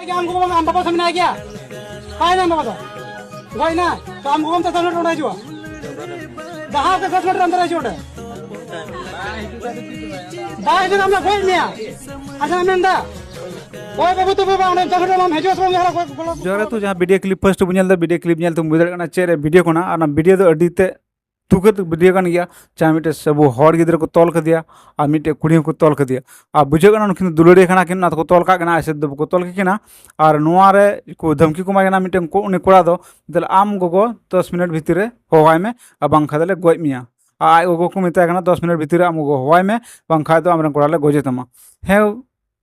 हमको हम बाबा सामने आ गया काय ना बाबा वही ना तो हमको हम तो सामने उड़ा जो जहां से 10 मीटर अंदर है छोटे बाय दिन हमने कोई नहीं अच्छा मैं अंदर ओए बाबू तो बाबा हमने 10 मीटर हम हेजो सो मेरा जोरे तो जहाँ वीडियो क्लिप फर्स्ट बुझल वीडियो क्लिप नेल तुम बुझल कना चेरे वीडियो कोना और वीडियो तो अडीते तुकत वीडियो कान गया चाहे मिटे सब हर गिद्र को तोल कर दिया और मिटे कुड़ी को तोल कर दिया और बुझे कना उनकिन दुलड़ी खाना किन ना को तोल का कना ऐसे को तोल के किना और नोआरे को धमकी को मागना मिटे को उनी कोड़ा दो दल आम गोगो 10 मिनट भीतर होवाय में और बांखा दले गोय मिया आय गोगो को मिता कना 10 मिनट भीतर आम गोगो होवाय में बांखा दो आमरन कोड़ा ले गोजे तमा हे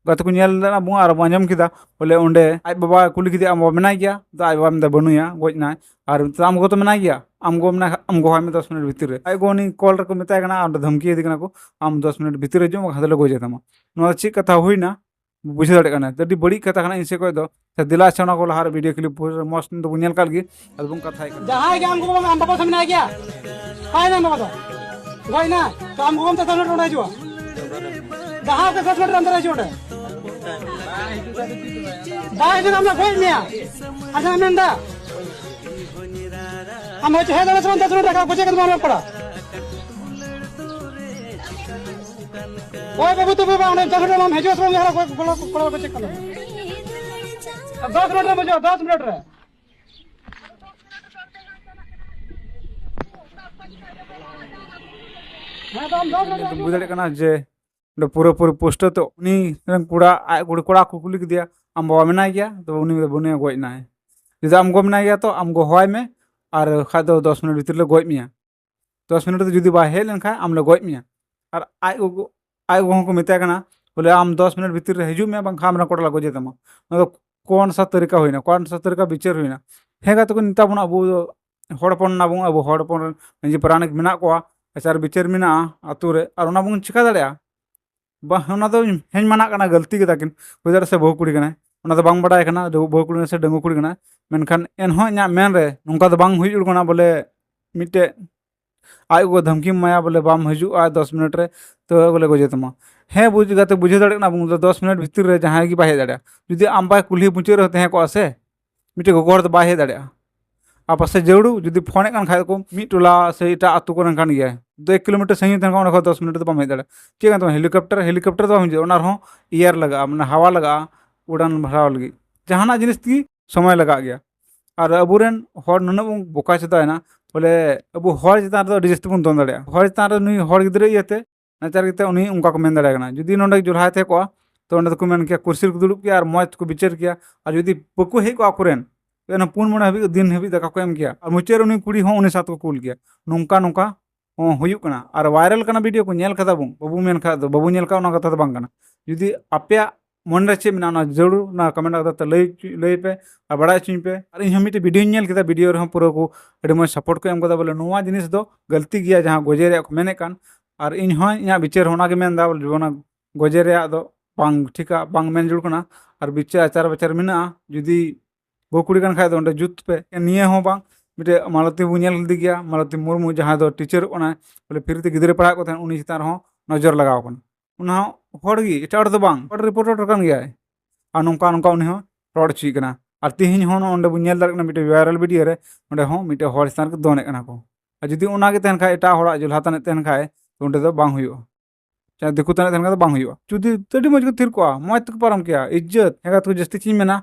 गत को नेल ना बुआ और बंजम किदा बोले ओंडे आज बाबा कुली किदा आम मेना गया तो आज बाबा में बनुया गोजना और आमको तो मेना गया आमको मेना आमको होवाय में 10 मिनट भीतर आई गोनी कॉल रको मिता कना और धमकी दी कना को आम 10 मिनट भीतर जो हादले गोजे तमा नो ची कथा हुईना बुझे दाड़े कना तडी बड़ी कथा कना इनसे कोई दो दिला छना को लहार वीडियो क्लिप पूरा मस्त तो बुनियल काल गी अदबुन कथा है जहां के हमको हम बाबा सामने आ गया काय ना बाबा वही ना तो हमको हम तो सामने उड़ा जो जहां से 10 मीटर अंदर है छोटे बाय दिन हमने कोई नहीं अच्छा मैं अंदर हम हो है 10 मिनट का कुछ कर मारना पड़ा ओए बाबू तो बाबा हमने 10 मिनट हम हेजो सो मेरा कोड़ा को चेक कर 10 मिनट में मुझे 10 मिनट रे मैं तो हम 10 मिनट बुझे कना जे पूरा पूरा पोस्टर तो उनी कुड़ा कुड़ा को कुली दिया आम बाबा मेना गया तो उनी बने गोजना है जब आमको मेना गया तो आमको हवाय में और खा दो 10 मिनट भीतर ले गोज मिया 10 मिनट तो जुदी बा हे लेन खा आम ले गोज मिया और आय गो को मिता कना बोले आम 10 मिनट भीतर हजू में बांखा हमरा कोड़ा गोजे तमा तो कौन सा तरीका हुईना कौन सा तरीका विचार हुईना हेगा तो निता बना अब हड़पन ना बो अब हड़पन निजे प्राणिक मेना को आचार विचार मेना आतु रे और ओना बन चिका दाड़े हें माना गलती के किन हुई से बहु कुड़ी बांग बड़ा बहु कुड़ी से डंगू कुड़ी मेनखान एनहों इना मेन रे नौका बांग हुई बोले मिट्टे आज को धमकी माया बोले बाम हजूआ 10 मिनट रे तो बोले गोजे तमा हें बुझ गाते बुझे दाड़े 10 मिनट भीतर रे जहाँ की बाहे दाड़ा जुदी आम बाय कुल्ही मुचाद रे तहें को से मिट्टे गोगो हर तो बाहे दाड़ा आ पासे जरूर जुदी फोने कान खाय को मिट टोला से एटा आतु को कान गया 2 किलोमीटर सही तन का 10 मिनट तो बाम दाड़ा चेक तो हेलिकॉप्टर तो हम ओना रहो एयर लगा मैंने हवा लगा उड़ान भराव लगी जहाना जिनिस की समय लगा गया और अबुरेन हर नुना बोका चेताना बोले अब हर चितान रे अडी जस्ती बन दोन दाड़ा हर चितान रे नुई हर गिद्रे इयाते नाचार गिते उनी उनका को मेन दाड़ा कना जुदी नोंडे जुरहाय थे को तो ओंडे को मेन किया कुर्सी को दुड़ुब किया और मौज को विचार किया और जुदी पको हे को आकुरेन तो पुन मणे हबी दिन हबी दाका को एम किया और मुचार उनी कुड़ी हों उनी साथ को कूल किया नोंका नोंका हुयुक कना और वायरल कना वीडियो को नेल कदा बाबू मेन खा दो बाबू नेल का उना कथा बांग कना जुदी आपे मन रे चे मेना जरूर ना कमेंट कदा लई पे और बड़ा चुኝ पे और इन मिटे वीडियो नेल किदा वीडियो रे पूरा को अडी मो सपोर्ट को एम कदा बोले नोवा जिनिस दो गलती गया जहां गोजे रे को मेने कान और इन हों इना विचार होना के मेन दा बोले जोना गोजे रे दो बांग ठीका बांग मेन जुड़ कना और विचार आचार बचार मेना जुदी बहुकुड़ी कान खाय दो ओंडे जुत पे निये हो बांग मिटे मालती बुनियल दी गया मालती मुर्मू जहाँ दो टीचर ओना बोले फ्रीते गिद्रे पढ़ा को उनी चितान हो नजर लगाव कना उना हड़गी एटा तो बांग हड़ रिपोर्टर कान गया और नौका नौका उनी हो रड़ चुई कना और तिहिन हो ओंडे बुनियल दार मिटे वायरल वीडियो रे ओंडे हो मिटे हड़ चितान को दोने कना को और जुदी ओना के तहन खाय एटा हड़ा जुलहा तने तहन खाय तो ओंडे दो बांग हुयो चाहे दिकु तने तहन का तो बांग हुयो जुदी तडी मज को थिर को मौज तक पारम किया इज्जत हेगा तो जस्ती चीज मेना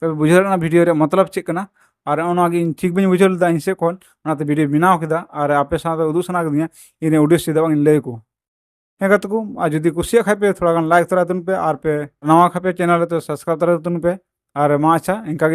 तो बुझे वीडियो रे मतलब चेक कना और ओनागे ठीक बी बुझे इन से कौन वीडियो बनाव किदा और आपे साथ उदू सना कदिया इन उद्देश्य चेदा बांग लय को हेगा तो और जुदी कुसिया खाय पे थोड़ा लाइक तरा तुन पे और पे नवा खापे चैनल तो सब्सक्राइब तरा तुन पे और मा अच्छा इनका